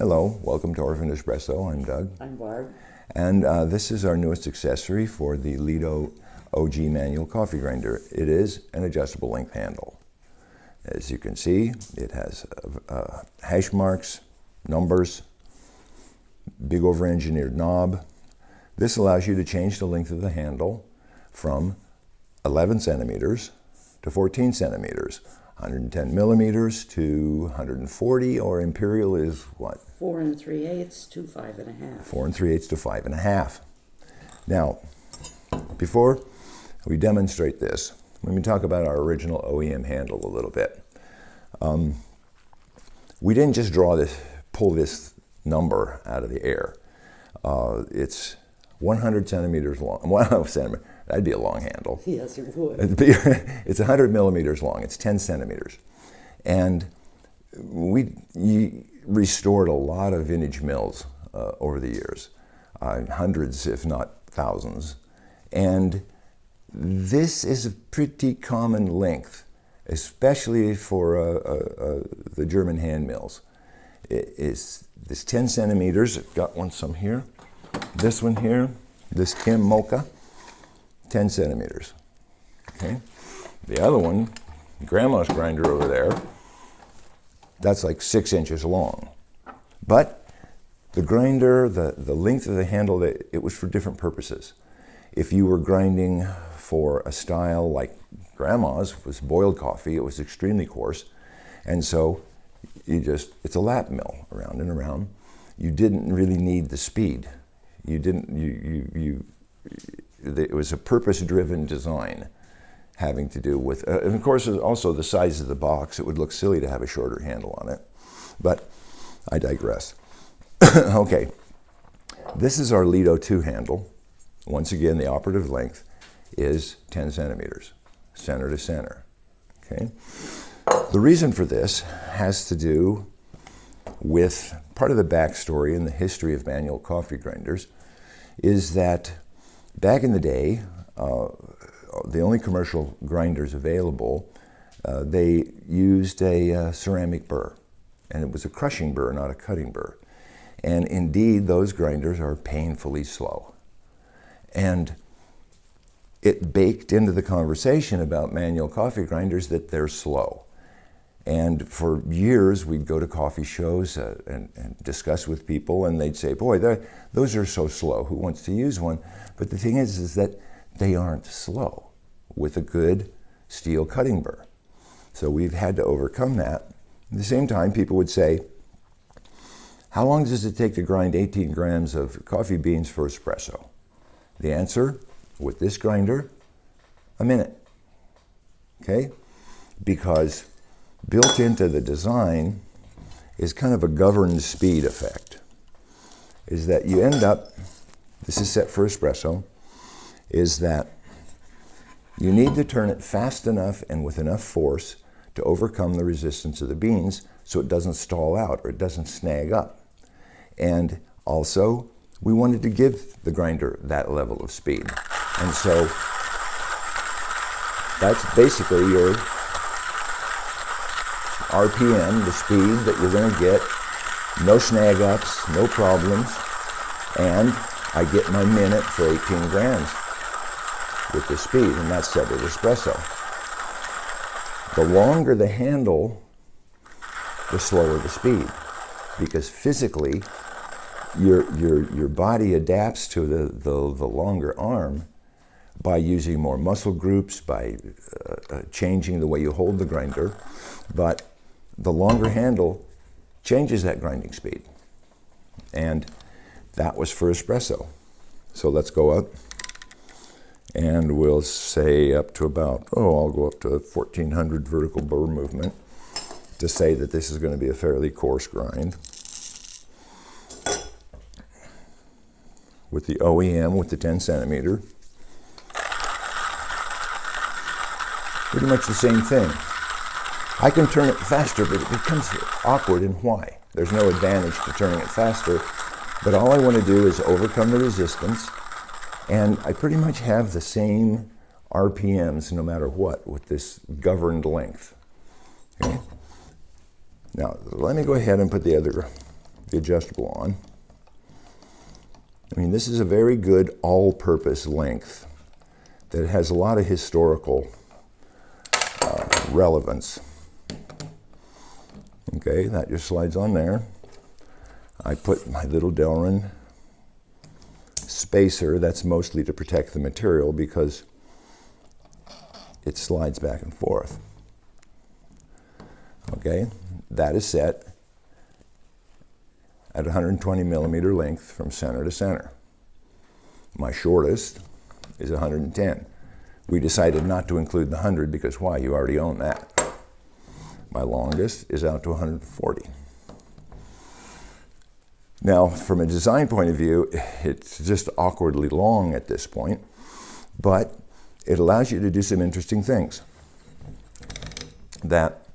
Hello, welcome to Orphan Espresso. I'm Doug. I'm Barb. And this is our newest accessory for the Lido OG manual coffee grinder. It is an adjustable length handle. As you can see, it has hash marks, numbers, big over-engineered knob. This allows you to change the length of the handle from 11 centimeters to 14 centimeters. 110 millimeters to 140, or imperial is what? 4 3/8 to 5 1/2. 4 3/8 to 5 1/2. Now, before we demonstrate this, let me talk about our original OEM handle a little bit. We didn't just pull this number out of the air. It's 100 centimeters long. 1 centimeter. That'd be a long handle. Yes, it would. It's 100 millimeters long. It's 10 centimeters. And we restored a lot of vintage mills over the years, hundreds if not thousands. And this is a pretty common length, especially for the German hand mills. It's this 10 centimeters. I've got some here. This one here, this Kim Mocha. 10 centimeters, okay? The other one, Grandma's grinder over there, that's like 6 inches long. But the grinder, the length of the handle, it was for different purposes. If you were grinding for a style like Grandma's, was boiled coffee, it was extremely coarse, and so it's a lap mill, around and around. You didn't really need the speed. It was a purpose-driven design having to do with, and of course, also the size of the box. It would look silly to have a shorter handle on it, but I digress. Okay, this is our Lido 2 handle. Once again, the operative length is 10 centimeters, center to center, okay? The reason for this has to do with part of the backstory in the history of manual coffee grinders is that back in the day, the only commercial grinders available, they used a ceramic burr, and it was a crushing burr, not a cutting burr. And indeed, those grinders are painfully slow. And it baked into the conversation about manual coffee grinders that they're slow. And for years, we'd go to coffee shows and discuss with people, and they'd say, boy, those are so slow. Who wants to use one? But the thing is that they aren't slow with a good steel cutting burr. So we've had to overcome that. At the same time, people would say, how long does it take to grind 18 grams of coffee beans for espresso? The answer, with this grinder, a minute. Okay? Because built into the design is kind of a governed speed effect. Is that you end up, this is set for espresso, is that you need to turn it fast enough and with enough force to overcome the resistance of the beans so it doesn't stall out or it doesn't snag up. And also, we wanted to give the grinder that level of speed. And so that's basically your RPM, the speed that you're going to get, no snag ups, no problems, and I get my minute for 18 grams with the speed, and that's set at espresso. The longer the handle, the slower the speed, because physically your body adapts to the longer arm by using more muscle groups, by changing the way you hold the grinder, but the longer handle changes that grinding speed. And that was for espresso. So let's go up, and we'll say up to about, I'll go up to 1400 vertical burr movement to say that this is going to be a fairly coarse grind. With the OEM, with the 10 centimeter, pretty much the same thing. I can turn it faster, but it becomes awkward, and why? There's no advantage to turning it faster, but all I want to do is overcome the resistance, and I pretty much have the same RPMs no matter what with this governed length. Okay? Now, let me go ahead and put the the adjustable on. I mean, this is a very good all-purpose length that has a lot of historical relevance. Okay, that just slides on there. I put my little Delrin spacer. That's mostly to protect the material because it slides back and forth. Okay, that is set at 120 millimeter length from center to center. My shortest is 110. We decided not to include the 100 because why? You already own that. My longest is out to 140. Now, from a design point of view, it's just awkwardly long at this point, but it allows you to do some interesting things. That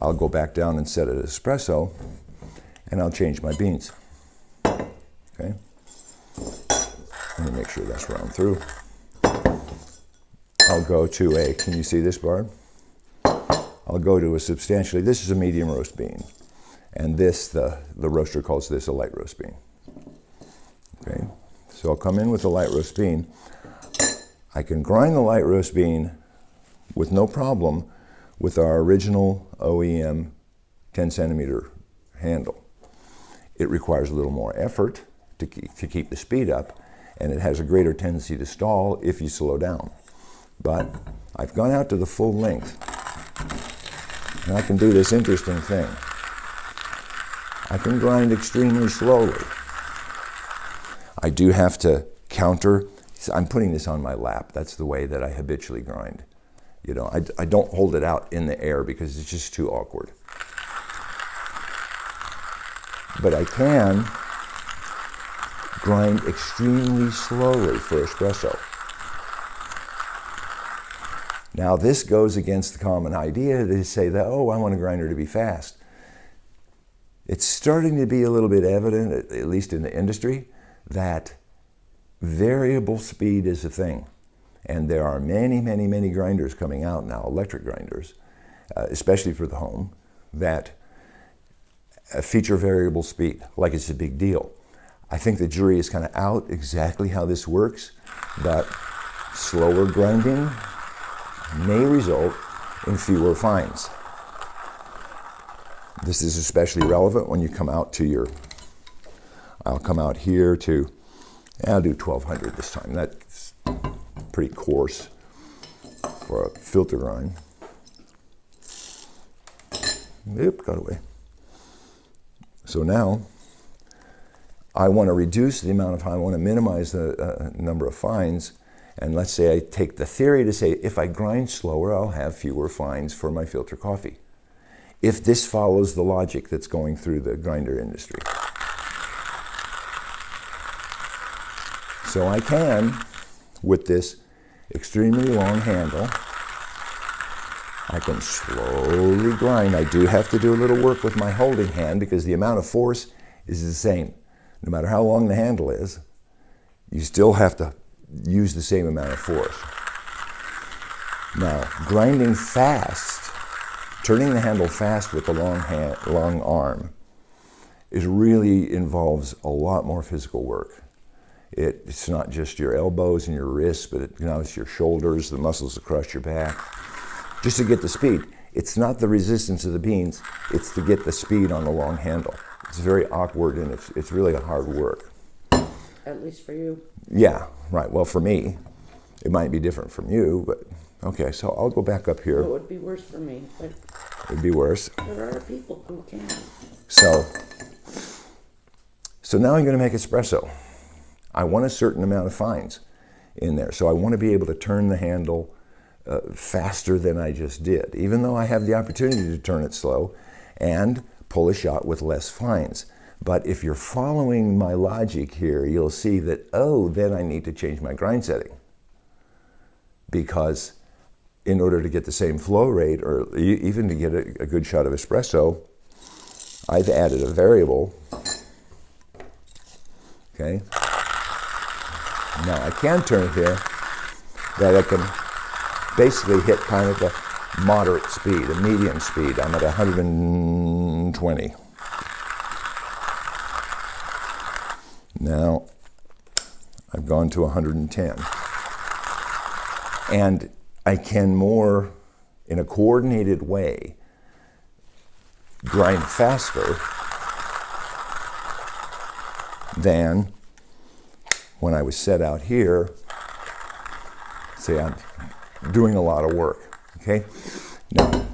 I'll go back down and set it espresso, and I'll change my beans. Okay? Let me make sure that's run through. I'll go to a, can you see this, Barb? I'll go to a substantially, this is a medium roast bean. And this, the roaster calls this a light roast bean. Okay, so I'll come in with a light roast bean. I can grind the light roast bean with no problem with our original OEM 10 centimeter handle. It requires a little more effort to keep the speed up, and it has a greater tendency to stall if you slow down. But I've gone out to the full length, and I can do this interesting thing. I can grind extremely slowly. I do have to counter. I'm putting this on my lap. That's the way that I habitually grind. You know, I don't hold it out in the air because it's just too awkward. But I can grind extremely slowly for espresso. Now this goes against the common idea to say that, oh, I want a grinder to be fast. It's starting to be a little bit evident, at least in the industry, that variable speed is a thing. And there are many, many, many grinders coming out now, electric grinders, especially for the home, that feature variable speed, like it's a big deal. I think the jury is kind of out exactly how this works, but slower grinding may result in fewer fines. This is especially relevant when you come out to your, I'll come out here to, I'll do 1200 this time. That's pretty coarse for a filter grind. Oop, got away. So now, I want to reduce the amount of, I want to minimize the number of fines. And let's say I take the theory to say, if I grind slower, I'll have fewer fines for my filter coffee. If this follows the logic that's going through the grinder industry. So I can, with this extremely long handle, I can slowly grind. I do have to do a little work with my holding hand because the amount of force is the same. No matter how long the handle is, you still have to use the same amount of force. Now, grinding fast, turning the handle fast with the long arm, really involves a lot more physical work. It's not just your elbows and your wrists, but it's your shoulders, the muscles across your back, just to get the speed. It's not the resistance of the beans, it's to get the speed on the long handle. It's very awkward and it's really a hard work. At least for you. Yeah, right. Well, for me, it might be different from you, but okay, so I'll go back up here. It would be worse for me, but it'd be worse. There are people who can. So now I'm going to make espresso. I want a certain amount of fines in there. So I want to be able to turn the handle faster than I just did, even though I have the opportunity to turn it slow and pull a shot with less fines. But if you're following my logic here, you'll see that, oh, then I need to change my grind setting. Because in order to get the same flow rate, or even to get a good shot of espresso, I've added a variable. Okay. Now I can turn it here, that I can basically hit kind of a moderate speed, a medium speed. I'm at 120. Now, I've gone to 110. And I can more, in a coordinated way, grind faster than when I was set out here. Say I'm doing a lot of work, okay? Now,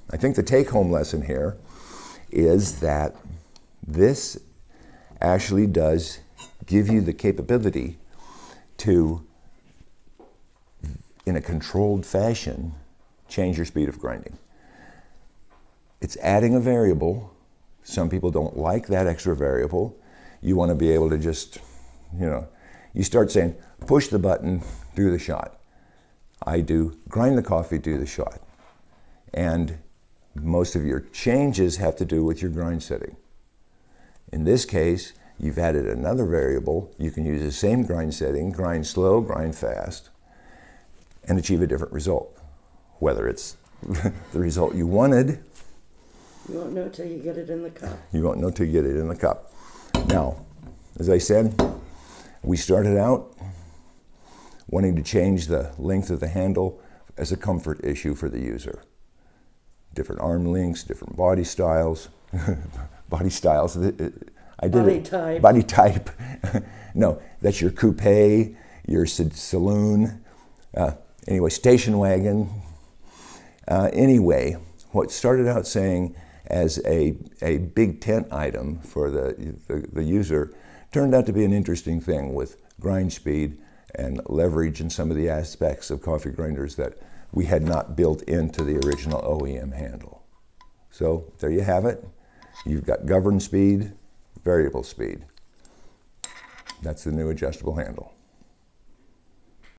I think the take-home lesson here is that this actually does give you the capability to, in a controlled fashion, change your speed of grinding. It's adding a variable. Some people don't like that extra variable. You want to be able to just, you start saying, push the button, do the shot. I do grind the coffee, do the shot. And most of your changes have to do with your grind setting. In this case, you've added another variable. You can use the same grind setting, grind slow, grind fast, and achieve a different result. Whether it's the result you wanted, You won't know till you get it in the cup. you won't know till you get it in the cup. Now, as I said, we started out wanting to change the length of the handle as a comfort issue for the user. Different arm lengths, different body styles. Body styles. I did Body it. type. Body type. No, that's your coupe, your saloon. Anyway, station wagon. Anyway, what started out saying as a big tent item for the user turned out to be an interesting thing with grind speed and leverage and some of the aspects of coffee grinders that we had not built into the original OEM handle. So there you have it. You've got governed speed, variable speed. That's the new adjustable handle.